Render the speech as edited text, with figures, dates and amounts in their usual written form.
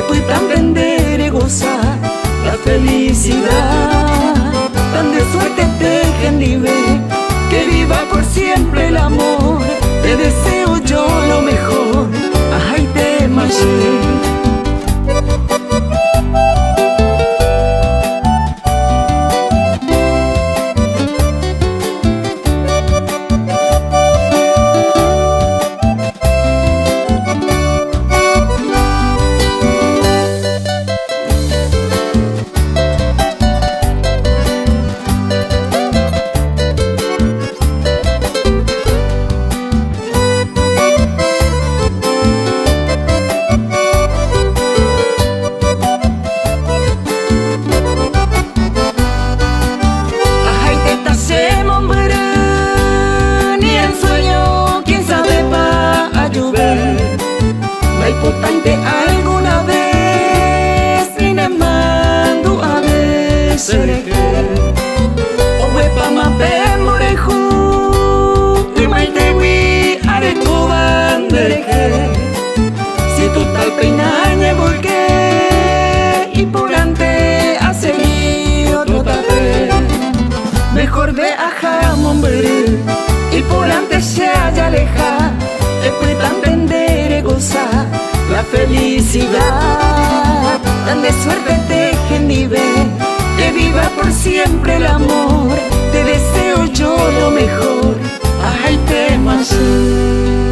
pueda aprender a gozar la felicidad. Tan de suerte dejen libre, que viva por siempre el amor. Te deseo yo lo mejor, ay te marché. Importante alguna vez ni me mando a desejar o huepa ma pemoreju y maitewi arecoban dereje. Si tú tal peinañe volqué y por ante a seguir otro tapé, mejor ve a jamón y por ante se haya alejar. Después de entender y gozar la felicidad, tan de suerte dejen nivel, que viva por siempre el amor. Te deseo yo lo mejor, ay te marché.